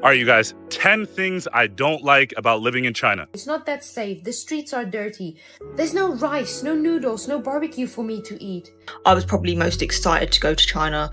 Alright, you guys, 10 things I don't like about living in China. It's not that safe. The streets are dirty. There's no rice, no noodles, no barbecue for me to eat. I was probably most excited to go to China,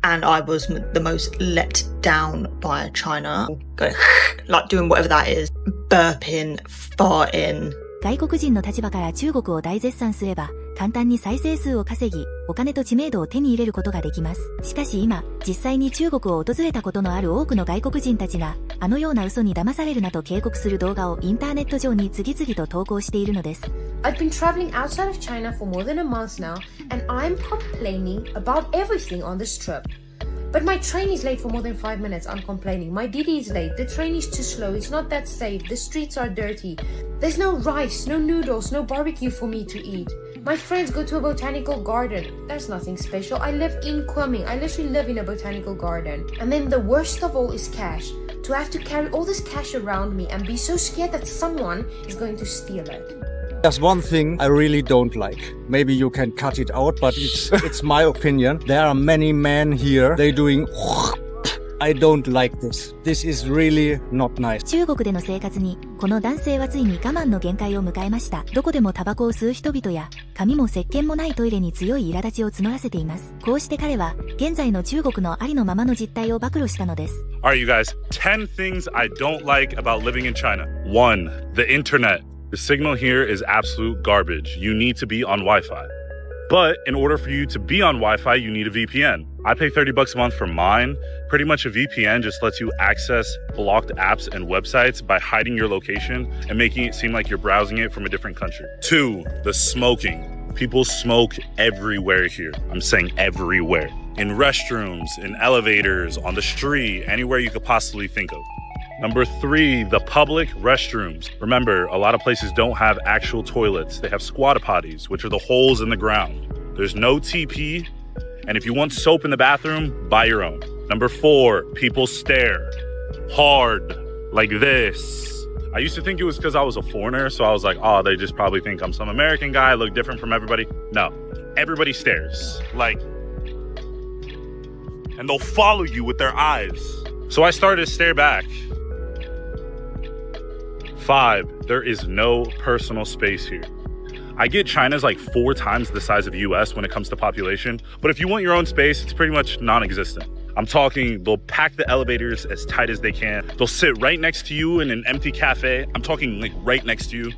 and I was the most let down by China. Going like doing whatever that is, burping, farting. 外国人の立場から中国を大絶賛すれば、簡単に再生数を稼ぎ、お金と知名度を手に入れることができます。しかし今、実際に中国を訪れたことのある多くの外国人たちが、あのような嘘に騙されるなと警告する動画をインターネット上に次々と投稿しているのです。I've been traveling outside of China for more than a month now, and I'm complaining about everything on this trip. But my train is late for more than 5 minutes. I'm complaining. My Didi is late. The train is too slow. It's not that safe. The streets are dirty. There's no rice, no noodles, no barbecue for me to eat. My friends go to a botanical garden. There's nothing special. I live in Kunming. I literally live in a botanical garden. And then the worst of all is cash. To have to carry all this cash around me and be so scared that someone is going to steal it. There's one thing I really don't like. Maybe you can cut it out, but it's my opinion. There are many men here. They doing I don't like this. This is really not nice. 中国での生活に、この男性はついに我慢の限界を迎えました。どこでもタバコを吸う人々や、髪も石鹸もないトイレに強い苛立ちを募らせています。こうして彼は、現在の中国のありのままの実態を暴露したのです。Alright, you guys, 10 things I don't like about living in China. 1. The internet. The signal here is absolute garbage. You need to be on Wi-Fi. But in order for you to be on Wi-Fi, you need a VPN. I pay $30 a month for mine. Pretty much a VPN just lets you access blocked apps and websites by hiding your location and making it seem like you're browsing it from a different country. 2. The smoking. People smoke everywhere here. I'm saying everywhere. In restrooms, in elevators, on the street, anywhere you could possibly think of. Number 3, the public restrooms. Remember, a lot of places don't have actual toilets. They have squatter potties, which are the holes in the ground. There's no TP, and if you want soap in the bathroom, buy your own. Number 4, people stare hard, like this. I used to think it was because I was a foreigner, so I was like, oh, they just probably think I'm some American guy, I look different from everybody. No, everybody stares, like, and they'll follow you with their eyes. So I started to stare back. 5, there is no personal space here. I get China's like 4 times the size of the US when it comes to population, but if you want your own space, it's pretty much non-existent. I'm talking, they'll pack the elevators as tight as they can. They'll sit right next to you in an empty cafe. I'm talking like right next to you.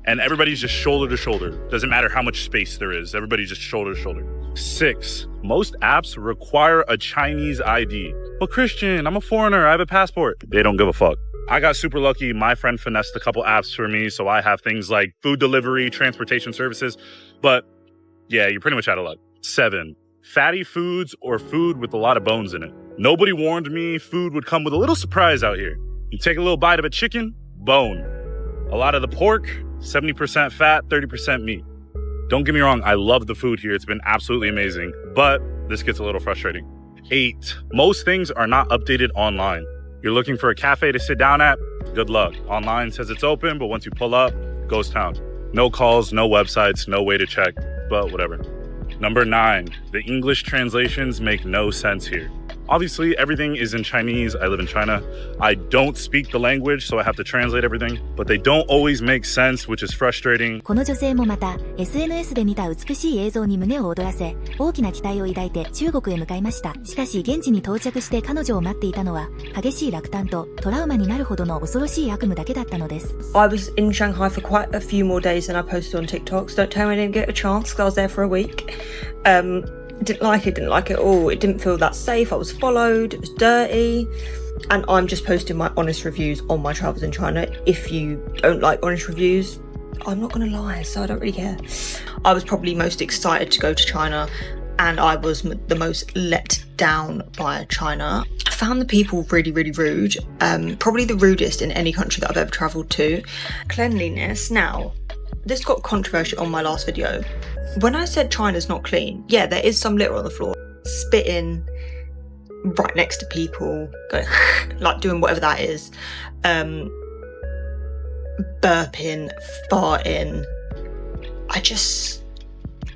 And everybody's just shoulder to shoulder. Doesn't matter how much space there is. Everybody's just shoulder to shoulder. 6, most apps require a Chinese ID. But Christian, I'm a foreigner. I have a passport. They don't give a fuck. I got super lucky. My friend finessed a couple apps for me. So I have things like food delivery, transportation services. But yeah, you're pretty much out of luck. 7, fatty foods or food with a lot of bones in it. Nobody warned me food would come with a little surprise out here. You take a little bite of a chicken, bone. A lot of the pork, 70% fat, 30% meat. Don't get me wrong, I love the food here. It's been absolutely amazing, but this gets a little frustrating. 8, most things are not updated online. You're looking for a cafe to sit down at? Good luck. Online says it's open, but once you pull up, ghost town. No calls, no websites, no way to check, but whatever. Number 9, the English translations make no sense here. Obviously, everything is in Chinese. I live in China. I don't speak the language, so I have to translate everything. But they don't always make sense, which is frustrating. この女性もまた、SNS で見た美しい映像に胸を躍らせ、大きな期待を抱いて中国へ向かいました。しかし、現地に到着して彼女を待っていたのは、激しい落胆とトラウマになるほどの恐ろしい悪夢だけだったのです。I was in Shanghai for quite a few more days than I posted on TikTok, so don't tell me I didn't get a chance because I was there for a week. Didn't like it at all. It didn't feel that safe. I was followed, it was dirty. And I'm just posting my honest reviews on my travels in China. If you don't like honest reviews, I'm not gonna lie, so I don't really care. I was probably most excited to go to China, and I was the most let down by China. I found the people really, really rude. Probably the rudest in any country that I've ever travelled to. Cleanliness. Now, this got controversial on my last video. When I said China's not clean, yeah, there is some litter on the floor. Spitting right next to people, going like doing whatever that is. Burping, farting.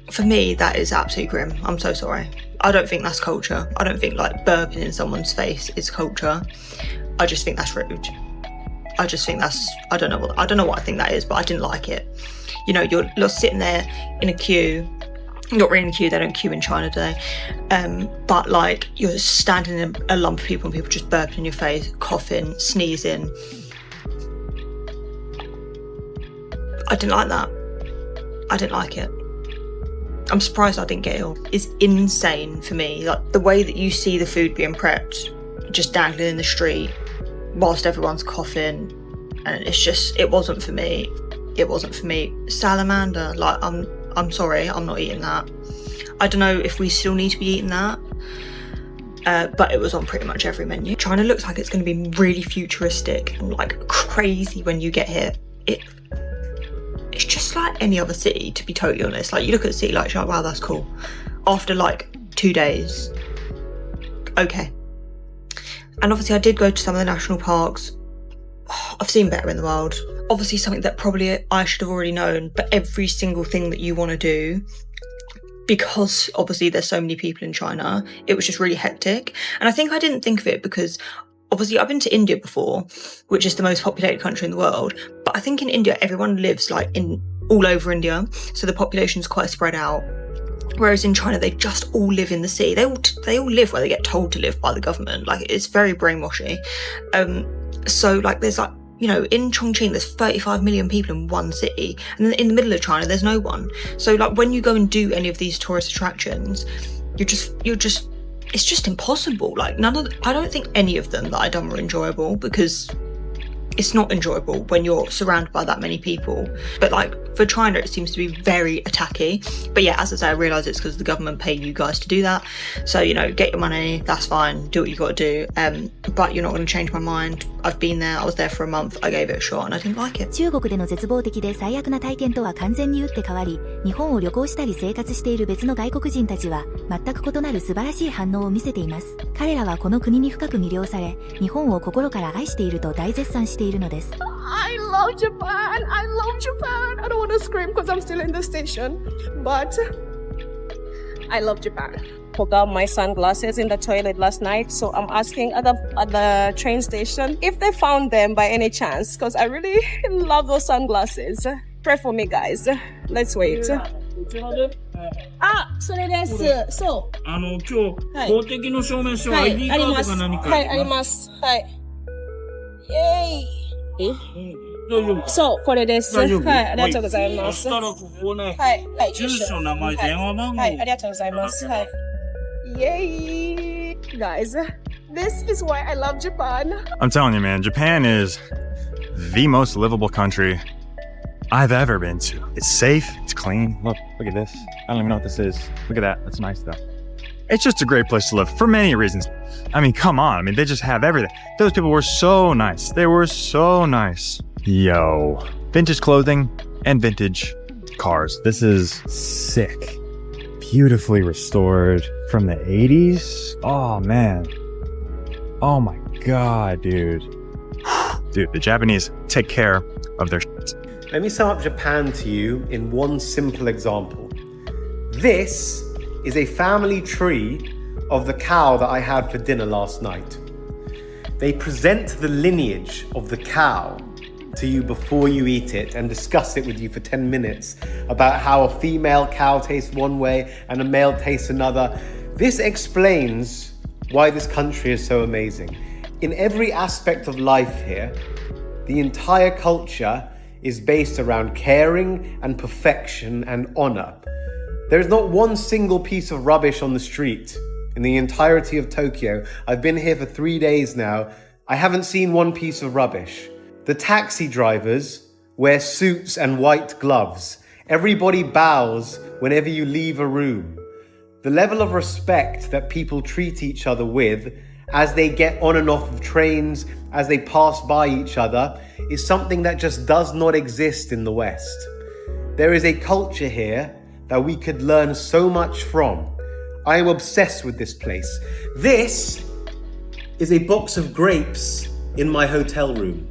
For me, that is absolutely grim. I'm so sorry. I don't think that's culture. I don't think like burping in someone's face is culture. I just think that's rude. I just think that's, I don't know what I think that is, but I didn't like it. You know, you're sitting there in a queue, not really in a queue, they don't queue in China, do they? But like, you're standing in a lump of people and people just burping in your face, coughing, sneezing. I didn't like that. I didn't like it. I'm surprised I didn't get ill. It's insane for me. Like, the way that you see the food being prepped, just dangling in the street, whilst everyone's coughing, and it's just, it wasn't for me. It wasn't for me. Salamander, like, I'm sorry, I'm not eating that. I don't know if we still need to be eating that, but it was on pretty much every menu. China looks like it's going to be really futuristic and like crazy when you get here. It's just like any other city, to be totally honest. Like, you look at a city like, oh, wow, that's cool. After like 2 days, okay. And obviously I did go to some of the national parks. I've seen better in the world. Obviously something that probably I should have already known, but every single thing that you want to do, because obviously there's so many people in China, it was just really hectic. And I think I didn't think of it because obviously I've been to India before, which is the most populated country in the world. But I think in India, everyone lives like in all over India. So the population's quite spread out. Whereas in China, they just all live in the city. They all live where they get told to live by the government. Like, it's very brainwashy. So like, there's like, you know, in Chongqing, there's 35 million people in one city. And then in the middle of China, there's no one. So like, when you go and do any of these tourist attractions, it's just impossible. Like, I don't think any of them that I done were enjoyable, because it's not enjoyable when you're surrounded by that many people. But like, for China, it seems to be very attacky. But yeah, as I say, I realise it's because the government pay you guys to do that. So, you know, get your money, that's fine, do what you got to do. But you're not going to change my mind. I've been there, I was there for a month, I gave it a shot and I didn't like it. 中国での絶望的で最悪な体験とは完全に打って変わり、日本を旅行したり生活している別の外国人たちは、全く異なる素晴らしい反応を見せています。彼らはこの国に深く魅了され、日本を心から愛していると大絶賛しているのです。I love Japan. I love Japan. I don't want to scream because I'm still in the station, but I love Japan. Forgot my sunglasses in the toilet last night, so I'm asking at the train station if they found them by any chance, because I really love those sunglasses. Pray for me, guys. Let's wait. あ、それです。そう。今日、公的の証明書、ID カードか何か。はい、あります。はい。イェーイ。大丈夫。そう、これです。大丈夫。はい、ありがとうございます。そしたらここね、はい、はい。住所、名前、電話番号。はい、ありがとうございます。はい。イェーイ Guys, this is why I love Japan. I'm telling you, man, Japan is the most livable country I've ever been to. It's safe, it's clean. Look at this. I don't even know what this is. Look at that. That's nice though. It's just a great place to live for many reasons. I mean, come on. I mean, they just have everything. Those people were so nice. They were so nice. Yo. Vintage clothing and vintage cars. This is sick. Beautifully restored from the 80s. Oh, man. Oh my God, dude. Dude, the Japanese take care of their shit. Let me sum up Japan to you in one simple example. This is a family tree of the cow that I had for dinner last night. They present the lineage of the cow to you before you eat it and discuss it with you for 10 minutes about how a female cow tastes one way and a male tastes another. This explains why this country is so amazing. In every aspect of life here, the entire culture is based around caring and perfection and honor. There is not one single piece of rubbish on the street in the entirety of Tokyo. I've been here for 3 days now. I haven't seen one piece of rubbish. The taxi drivers wear suits and white gloves. Everybody bows whenever you leave a room. The level of respect that people treat each other with as they get on and off of trains, as they pass by each other, is something that just does not exist in the West. There is a culture here that we could learn so much from. I am obsessed with this place. This is a box of grapes in my hotel room.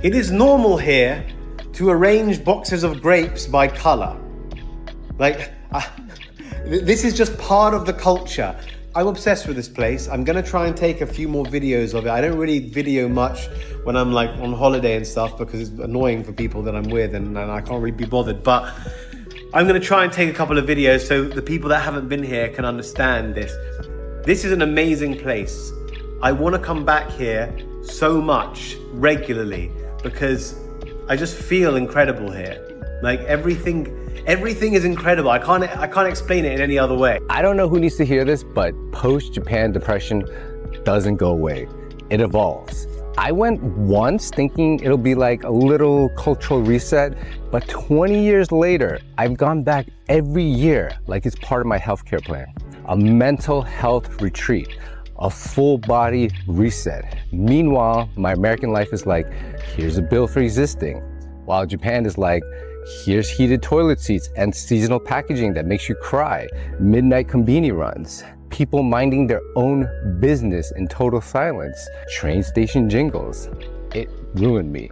It is normal here to arrange boxes of grapes by color. This is just part of the culture. I'm obsessed with this place. I'm gonna try and take a few more videos of it. I don't really video much when I'm like on holiday and stuff because it's annoying for people that I'm with and I can't really be bothered. But I'm gonna try and take a couple of videos so the people that haven't been here can understand this. This is an amazing place. I wanna come back here so much regularly because I just feel incredible here. Like everything is incredible. I can't explain it in any other way. I don't know who needs to hear this, but post-Japan depression doesn't go away. It evolves. I went once thinking it'll be like a little cultural reset, but 20 years later, I've gone back every year like it's part of my healthcare plan. A mental health retreat, a full body reset. Meanwhile, my American life is like, here's a bill for existing. While Japan is like, here's heated toilet seats and seasonal packaging that makes you cry. Midnight konbini runs. People minding their own business in total silence. Train station jingles. It ruined me.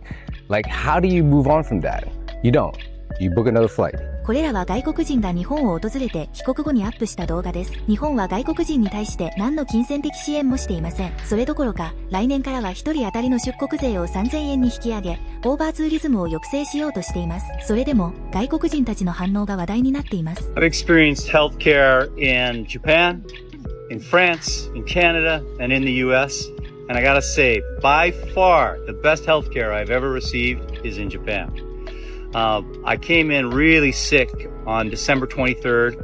Like, how do you move on from that? You don't. You book another flight. これらは外国人が日本を訪れて帰国後にアップした動画です。日本は外国人に対して何の金銭的支援もしていません。それどころか、来年からは1人当たりの出国税を3000円に引き上げ、オーバーツーリズムを抑制しようとしています。それでも、外国人たちの反応が話題になっています。I've experienced healthcare in Japan, in France, in Canada, and in the US. And I gotta say, by far, the best healthcare I've ever received is in Japan. I came in really sick on December 23rd.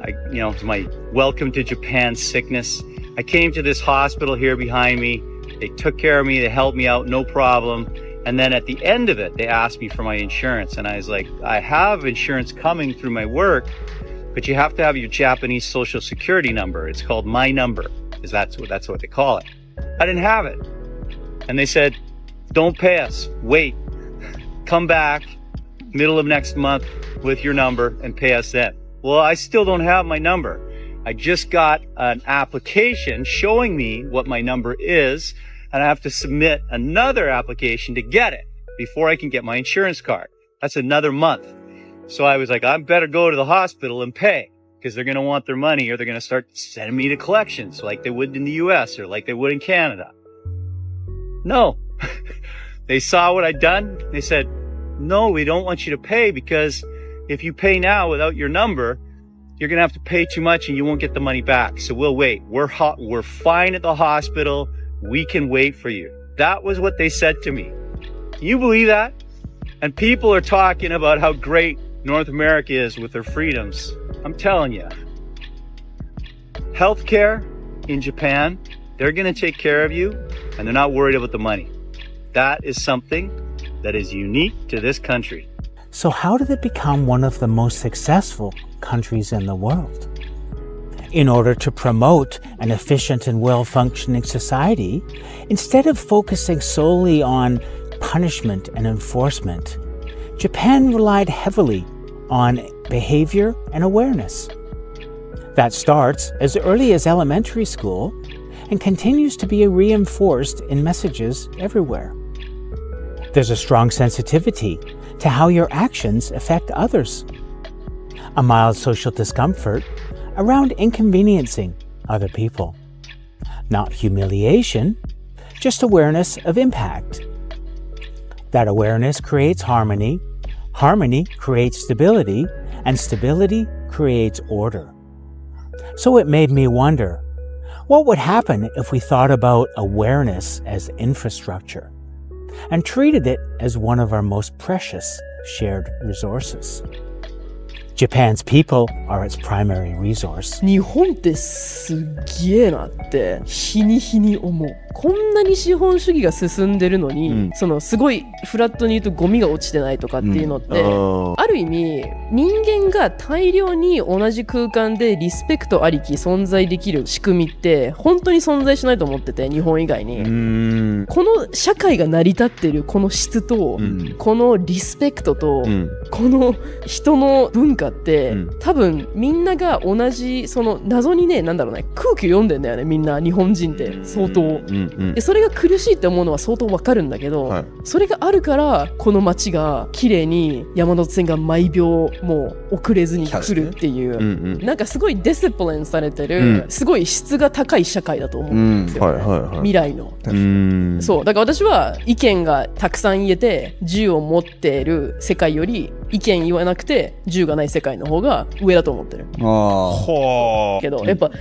It was my welcome to Japan sickness. I came to this hospital here behind me. They took care of me. They helped me out, no problem. And then at the end of it, they asked me for my insurance. And I was like, I have insurance coming through my work, but you have to have your Japanese social security number. It's called My Number, because that's what they call it. I didn't have it. And they said, don't pay us. Wait. Come back middle of next month with your number and pay us then. Well, I still don't have my number. I just got an application showing me what my number is, and I have to submit another application to get it before I can get my insurance card. That's another month. So I was like, I better go to the hospital and pay because they're going to want their money or they're going to start sending me to collections like they would in the US or like they would in Canada. No. They saw what I'd done. They said, no, we don't want you to pay because if you pay now without your number, you're going to have to pay too much and you won't get the money back. So we'll wait. We're fine at the hospital. We can wait for you. That was what they said to me. Can you believe that? And people are talking about how great North America is with their freedoms. I'm telling you. Healthcare in Japan, they're going to take care of you and they're not worried about the money. That is something that is unique to this country. So how did it become one of the most successful countries in the world? In order to promote an efficient and well-functioning society, instead of focusing solely on punishment and enforcement, Japan relied heavily on behavior and awareness. That starts as early as elementary school and continues to be reinforced in messages everywhere. There's a strong sensitivity to how your actions affect others. A mild social discomfort around inconveniencing other people. Not humiliation, just awareness of impact. That awareness creates harmony, harmony creates stability, and stability creates order. So it made me wonder, what would happen if we thought about awareness as infrastructure and treated it as one of our most precious shared resources? Japan's people are its primary resource. 日本ってすっげえなって日に日に思う。こんなに資本主義が進んでるのに、そのすごいフラットに言うとゴミが落ちてないとかっていうのって、ある意味人間が大量に同じ空間でリスペクトありき存在できる仕組みって本当に存在しないと思ってて、日本以外に。この社会が成り立ってるこの質と、このリスペクトと、この人の文化って、多分みんなが同じその謎にね、なんだろうね、空気読んでんだよね、みんな日本人って相当、でそれが苦しいって思うのは相当わかるんだけど、それがあるからこの街が綺麗に山手線が毎秒もう遅れずに来るっていう、なんかすごいディシプリンされてる、すごい質が高い社会だと思うんですよ、未来の。そうだから私は意見がたくさん言えて銃を持っている世界より意見言わなくて銃がない世界の方が上だと思ってる。けどやっぱ